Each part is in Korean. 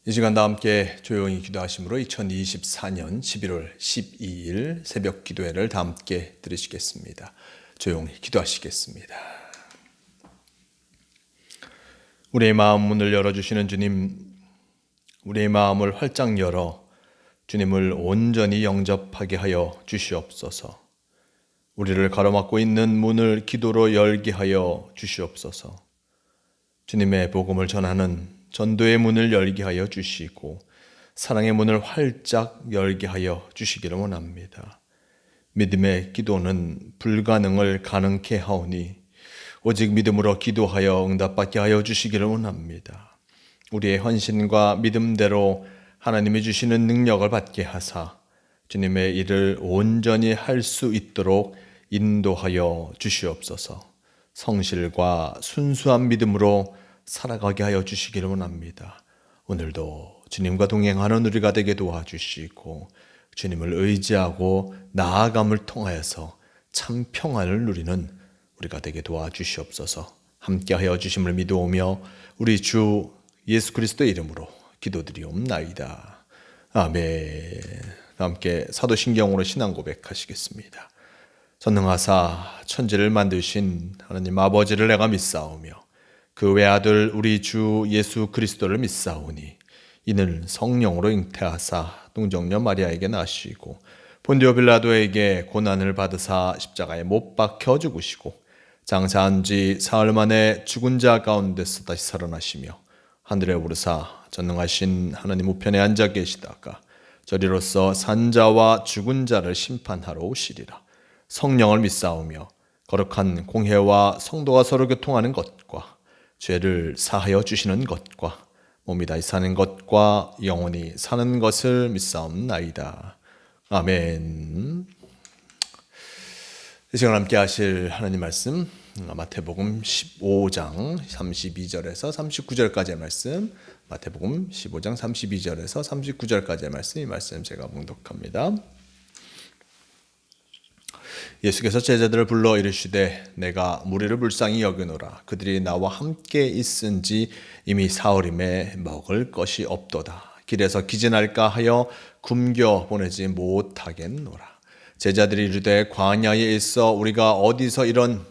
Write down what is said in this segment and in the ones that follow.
이 시간 다 함께 조용히 기도하심으로 2024년 11월 12일 새벽 기도회를 다 함께 들으시겠습니다. 조용히 기도하시겠습니다. 우리의 마음 문을 열어주시는 주님, 우리의 마음을 활짝 열어 주님을 온전히 영접하게 하여 주시옵소서. 우리를 가로막고 있는 문을 기도로 열게 하여 주시옵소서. 주님의 복음을 전하는 전도의 문을 열게 하여 주시고 사랑의 문을 활짝 열게 하여 주시기를 원합니다. 믿음의 기도는 불가능을 가능케 하오니 오직 믿음으로 기도하여 응답받게 하여 주시기를 원합니다. 우리의 헌신과 믿음대로 하나님이 주시는 능력을 받게 하사 주님의 일을 온전히 할 수 있도록 인도하여 주시옵소서. 성실과 순수한 믿음으로 살아가게 하여 주시기를 원합니다. 오늘도 주님과 동행하는 우리가 되게 도와주시고 주님을 의지하고 나아감을 통하여서 참 평안을 누리는 우리가 되게 도와주시옵소서. 함께하여 주심을 믿어오며 우리 주 예수 그리스도의 이름으로 기도드리옵나이다. 아멘. 함께 사도신경으로 신앙 고백하시겠습니다. 전능하사 천지를 만드신 하나님 아버지를 내가 믿사오며 그 외아들 우리 주 예수 그리스도를 믿사오니 이는 성령으로 잉태하사 동정녀 마리아에게 나시고 본디오 빌라도에게 고난을 받으사 십자가에 못 박혀 죽으시고 장사한 지 사흘 만에 죽은 자 가운데서 다시 살아나시며 하늘에 오르사 전능하신 하나님 우편에 앉아 계시다가 저리로서 산자와 죽은 자를 심판하러 오시리라. 성령을 믿사오며 거룩한 공회와 성도가 서로 교통하는 것과 죄를 사하여 주시는 것과 몸이 다시 사는 것과 영원히 사는 것을 믿사옵나이다. 아멘. 이 시간 함께 하실 하나님 말씀 마태복음 15장 32절에서 39절까지의 말씀, 마태복음 15장 32절에서 39절까지의 말씀, 이 말씀 제가 봉독합니다. 예수께서 제자들을 불러 이르시되 내가 무리를 불쌍히 여기노라. 그들이 나와 함께 있은지 이미 사흘임에 먹을 것이 없도다. 길에서 기진할까 하여 굶겨 보내지 못하겠노라. 제자들이 이르되 광야에 있어 우리가 어디서 이런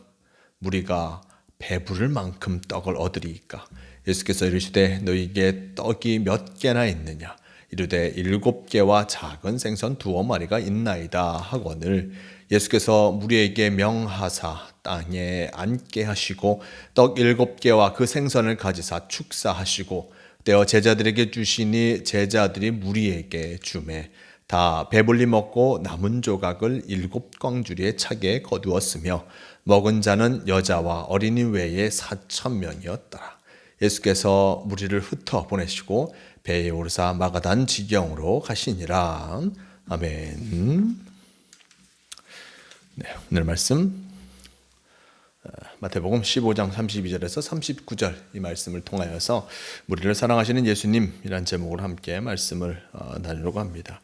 무리가 배부를 만큼 떡을 얻으리이까. 예수께서 이르시되 너희에게 떡이 몇 개나 있느냐. 이르되 7개와 작은 생선 2마리가 있나이다 하거늘 예수께서 무리에게 명하사 땅에 앉게 하시고 떡 7개와 그 생선을 가지사 축사하시고 떼어 제자들에게 주시니 제자들이 무리에게 주매 다 배불리 먹고 남은 조각을 7광주리에 차게 거두었으며 먹은 자는 여자와 어린이 외에 4,000명이었더라. 예수께서 무리를 흩어 보내시고 배에 오르사 마가단 지경으로 가시니라. 아멘. 네, 오늘 말씀 마태복음 15장 32절에서 39절 이 말씀을 통하여서 우리를 사랑하시는 예수님이란 제목으로 함께 말씀을 나누려고 합니다.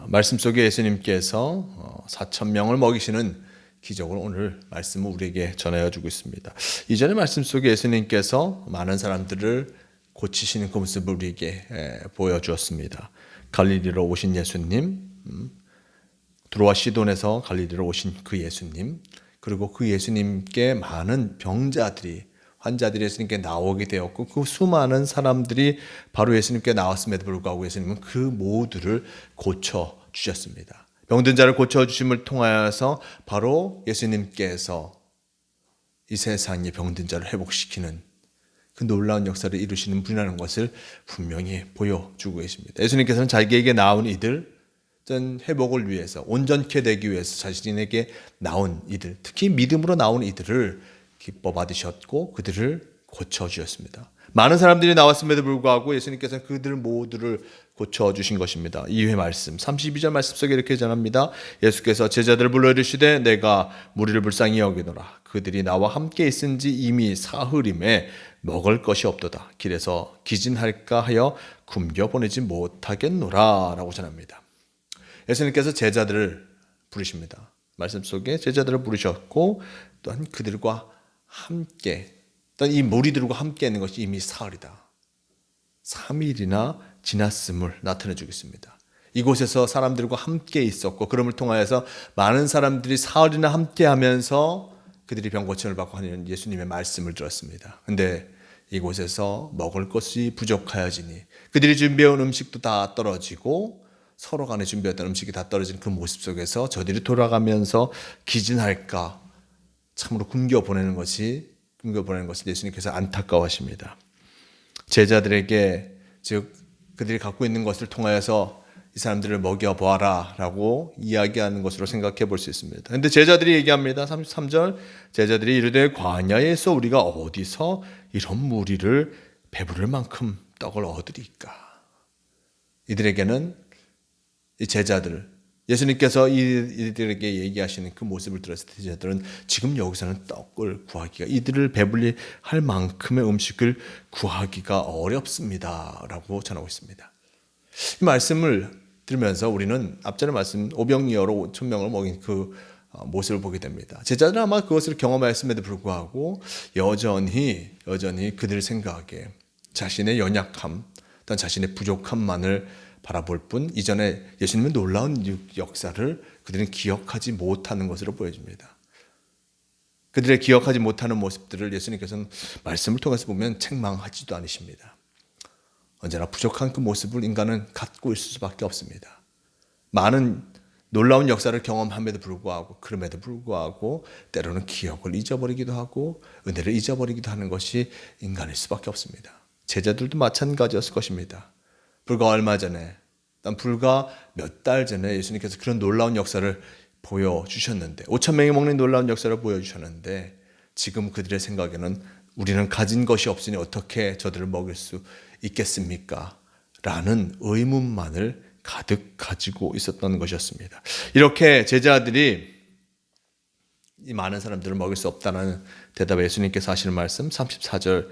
말씀 속에 예수님께서 4,000명을 먹이시는 기적을 오늘 말씀을 우리에게 전하여 주고 있습니다. 이전의 말씀 속에 예수님께서 많은 사람들을 고치시는 그 모습을 우리에게 보여주었습니다. 갈릴리로 오신 예수님, 두로와 시돈에서 갈릴리로 오신 그 예수님, 그리고 그 예수님께 많은 병자들이 환자들이 예수님께 나오게 되었고 그 수많은 사람들이 바로 예수님께 나왔음에도 불구하고 예수님은 그 모두를 고쳐주셨습니다. 병든 자를 고쳐주심을 통하여서 바로 예수님께서 이 세상의 병든 자를 회복시키는 그 놀라운 역사를 이루시는 분이라는 것을 분명히 보여주고 계십니다. 예수님께서는 자기에게 나온 이들, 회복을 위해서 온전케 되기 위해서 자신에게 나온 이들, 특히 믿음으로 나온 이들을 기뻐 받으셨고 그들을 고쳐주셨습니다. 많은 사람들이 나왔음에도 불구하고 예수님께서는 그들 모두를 고쳐주신 것입니다. 이후의 말씀 32절 말씀 속에 이렇게 전합니다. 예수께서 제자들을 불러 이르시되 내가 무리를 불쌍히 여기노라. 그들이 나와 함께 있은지 이미 사흘임에 먹을 것이 없도다. 길에서 기진할까 하여 굶겨 보내지 못하겠노라 라고 전합니다. 예수님께서 제자들을 부르십니다. 말씀 속에 제자들을 부르셨고 또한 그들과 함께, 또한 이 무리들과 함께 있는 것이 이미 사흘이다. 3일이나 지났음을 나타내 주겠습니다. 이곳에서 사람들과 함께 있었고 그럼을 통하여서 많은 사람들이 사흘이나 함께 하면서 그들이 병 고침을 받고 하는 예수님의 말씀을 들었습니다. 근데 이곳에서 먹을 것이 부족하여지니 그들이 준비해온 음식도 다 떨어지고 서로 간에 준비했던 음식이 다 떨어진 그 모습 속에서 저들이 돌아가면서 기진할까 참으로 굶겨보내는 것이 예수님께서 안타까워하십니다. 제자들에게 즉 그들이 갖고 있는 것을 통하여서 이 사람들을 먹여보아라 라고 이야기하는 것으로 생각해 볼 수 있습니다. 그런데 제자들이 얘기합니다. 33절 제자들이 이르되 광야에서 우리가 어디서 이런 무리를 배부를 만큼 떡을 얻으리까. 이들에게는 이 제자들 예수님께서 이들에게 얘기하시는 그 모습을 들었을 때 제자들은 지금 여기서는 떡을 구하기가 이들을 배불리 할 만큼의 음식을 구하기가 어렵습니다 라고 전하고 있습니다. 이 말씀을 들으면서 우리는 앞전에 말씀 오병이어로 5,000명을 먹인 그 모습을 보게 됩니다. 제자들은 아마 그것을 경험하였음에도 불구하고 여전히 그들 생각에 자신의 연약함 또는 자신의 부족함만을 바라볼 뿐 이전에 예수님의 놀라운 역사를 그들은 기억하지 못하는 것으로 보여집니다. 그들의 기억하지 못하는 모습들을 예수님께서는 말씀을 통해서 보면 책망하지도 않으십니다. 언제나 부족한 그 모습을 인간은 갖고 있을 수밖에 없습니다. 많은 놀라운 역사를 경험함에도 불구하고 때로는 기억을 잊어버리기도 하고 은혜를 잊어버리기도 하는 것이 인간일 수밖에 없습니다. 제자들도 마찬가지였을 것입니다. 불과 얼마 전에, 불과 몇 달 전에 예수님께서 그런 놀라운 역사를 보여주셨는데 5,000명이 먹는 놀라운 역사를 보여주셨는데 지금 그들의 생각에는 우리는 가진 것이 없으니 어떻게 저들을 먹일 수 있겠습니까? 라는 의문만을 가득 가지고 있었던 것이었습니다. 이렇게 제자들이 이 많은 사람들을 먹일 수 없다는 대답에 예수님께서 하시는 말씀 34절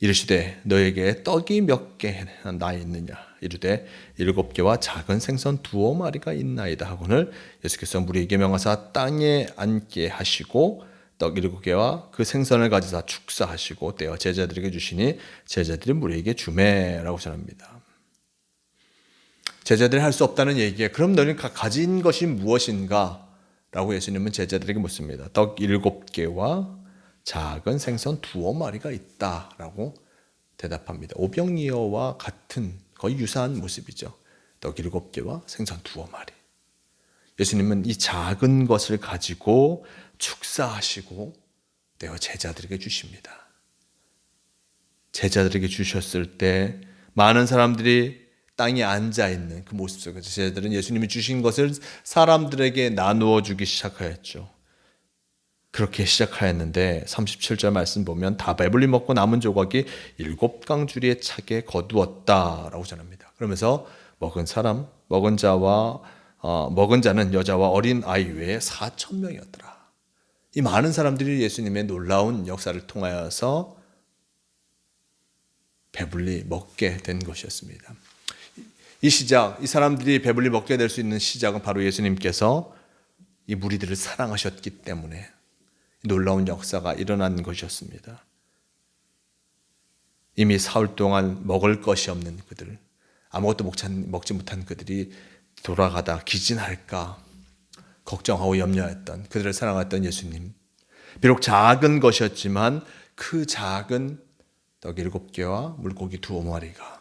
이르시되 너에게 떡이 몇 개나 있느냐 이르되 7개와 작은 생선 2마리가 있나이다 하고는 예수께서 무리에게 명하사 땅에 앉게 하시고 떡 7개와 그 생선을 가지사 축사하시고 떼어 제자들에게 주시니 제자들이 무리에게 주매라고 전합니다. 제자들이 할 수 없다는 얘기에 그럼 너는 가진 것이 무엇인가? 라고 예수님은 제자들에게 묻습니다. 떡 7개와 작은 생선 2마리가 있다라고 대답합니다. 오병이어와 같은 거의 유사한 모습이죠. 떡 7개와 생선 2마리. 예수님은 이 작은 것을 가지고 축사하시고 떼어 제자들에게 주십니다. 제자들에게 주셨을 때 많은 사람들이 땅에 앉아있는 그 모습 속에서 제자들은 예수님이 주신 것을 사람들에게 나누어 주기 시작하였죠. 그렇게 시작하였는데 37절 말씀 보면 다 배불리 먹고 남은 조각이 7강주리에 차게 거두었다라고 전합니다. 그러면서 먹은 자는 여자와 어린 아이 외에 4,000명이었더라. 이 많은 사람들이 예수님의 놀라운 역사를 통하여서 배불리 먹게 된 것이었습니다. 이 사람들이 배불리 먹게 될 수 있는 시작은 바로 예수님께서 이 무리들을 사랑하셨기 때문에 놀라운 역사가 일어난 것이었습니다. 이미 사흘 동안 먹을 것이 없는 그들, 아무것도 먹지 못한 그들이 돌아가다 기진할까 걱정하고 염려했던 그들을 사랑했던 예수님. 비록 작은 것이었지만 그 작은 떡 7개와 물고기 2마리가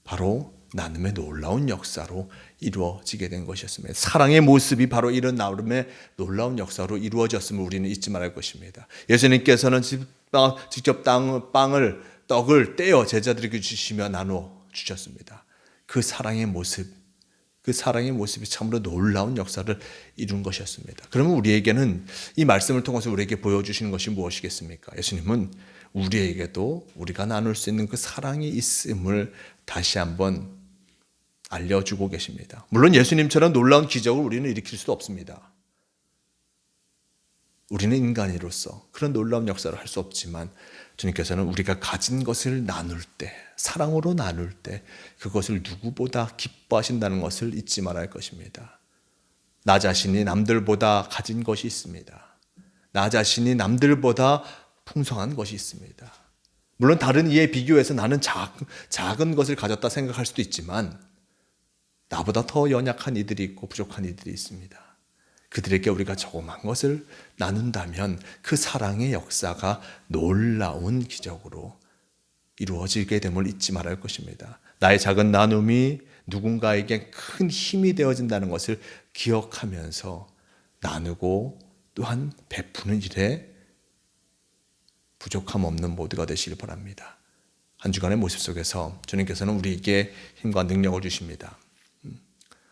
바로 나눔의 놀라운 역사로 이루어지게 된 것이었습니다. 사랑의 모습이 바로 이런 나눔의 놀라운 역사로 이루어졌음을 우리는 잊지 말할 것입니다. 예수님께서는 직접 떡을 떼어 제자들에게 주시며 나누어 주셨습니다. 그 사랑의 모습이 참으로 놀라운 역사를 이룬 것이었습니다. 그러면 우리에게는 이 말씀을 통해서 우리에게 보여주시는 것이 무엇이겠습니까? 예수님은 우리에게도 우리가 나눌 수 있는 그 사랑이 있음을 다시 한번 알려주고 계십니다. 물론 예수님처럼 놀라운 기적을 우리는 일으킬 수도 없습니다. 우리는 인간으로서 그런 놀라운 역사를 할 수 없지만 주님께서는 우리가 가진 것을 나눌 때, 사랑으로 나눌 때 그것을 누구보다 기뻐하신다는 것을 잊지 말아야 할 것입니다. 나 자신이 남들보다 가진 것이 있습니다. 나 자신이 남들보다 풍성한 것이 있습니다. 물론 다른 이에 비교해서 나는 작은 것을 가졌다 생각할 수도 있지만 나보다 더 연약한 이들이 있고 부족한 이들이 있습니다. 그들에게 우리가 조그만 것을 나눈다면 그 사랑의 역사가 놀라운 기적으로 이루어지게 됨을 잊지 말아야 할 것입니다. 나의 작은 나눔이 누군가에게 큰 힘이 되어진다는 것을 기억하면서 나누고 또한 베푸는 일에 부족함 없는 모두가 되시길 바랍니다. 한 주간의 모습 속에서 주님께서는 우리에게 힘과 능력을 주십니다.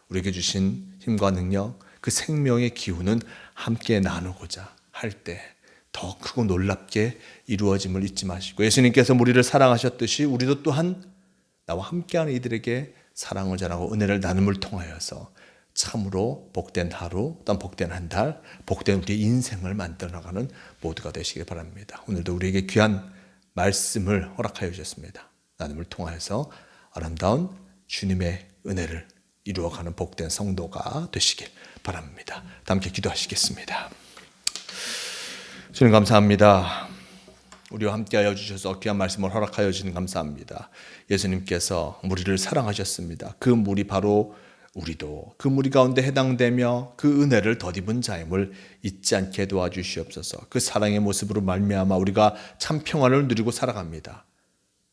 우리에게 주신 힘과 능력, 그 생명의 기운은 함께 나누고자 할 때 더 크고 놀랍게 이루어짐을 잊지 마시고, 예수님께서 우리를 사랑하셨듯이 우리도 또한 나와 함께하는 이들에게 사랑을 전하고 은혜를 나눔을 통하여서 참으로 복된 하루, 또한 복된 한 달, 복된 우리의 인생을 만들어 나가는 모두가 되시길 바랍니다. 오늘도 우리에게 귀한 말씀을 허락하여 주셨습니다. 나눔을 통하여서 아름다운 주님의 은혜를 이루어가는 복된 성도가 되시길 바랍니다. 함께 기도하시겠습니다. 주님 감사합니다. 우리와 함께하여 주셔서 귀한 말씀을 허락하여 주시는 감사합니다. 예수님께서 무리를 사랑하셨습니다. 그 무리 바로 우리도 그 무리 가운데 해당되며 그 은혜를 덧입은 자임을 잊지 않게 도와주시옵소서. 그 사랑의 모습으로 말미암아 우리가 참 평안을 누리고 살아갑니다.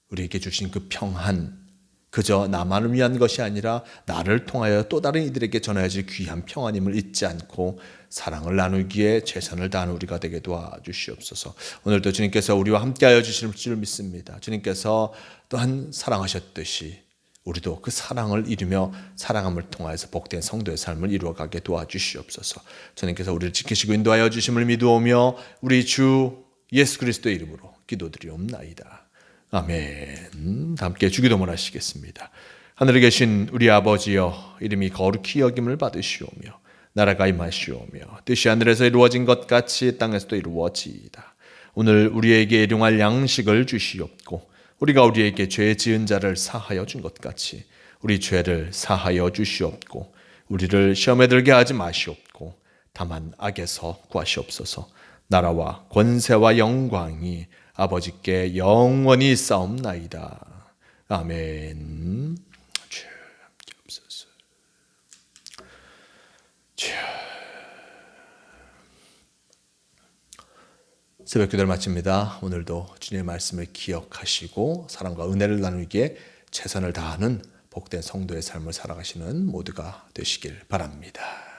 우리에게 주신 그 평안, 그저 나만을 위한 것이 아니라 나를 통하여 또 다른 이들에게 전해질 귀한 평안임을 잊지 않고 사랑을 나누기에 최선을 다하는 우리가 되게 도와주시옵소서. 오늘도 주님께서 우리와 함께하여 주실 줄 믿습니다. 주님께서 또한 사랑하셨듯이 우리도 그 사랑을 이루며 사랑함을 통하여서 복된 성도의 삶을 이루어가게 도와주시옵소서. 주님께서 우리를 지키시고 인도하여 주심을 믿으오며 우리 주 예수 그리스도의 이름으로 기도드리옵나이다. 아멘. 함께 주기도문 하시겠습니다. 하늘에 계신 우리 아버지여, 이름이 거룩히 여김을 받으시오며 나라가 임하시오며 뜻이 하늘에서 이루어진 것 같이 땅에서도 이루어지이다. 오늘 우리에게 일용할 양식을 주시옵고 우리가 우리에게 죄 지은 자를 사하여 준 것 같이 우리 죄를 사하여 주시옵고 우리를 시험에 들게 하지 마시옵고 다만 악에서 구하시옵소서. 나라와 권세와 영광이 아버지께 영원히 싸움나이다. 아멘. 주여 함께 없소서. 주여. 새벽 기도를 마칩니다. 오늘도 주님의 말씀을 기억하시고 사랑과 은혜를 나누기에 최선을 다하는 복된 성도의 삶을 살아가시는 모두가 되시길 바랍니다.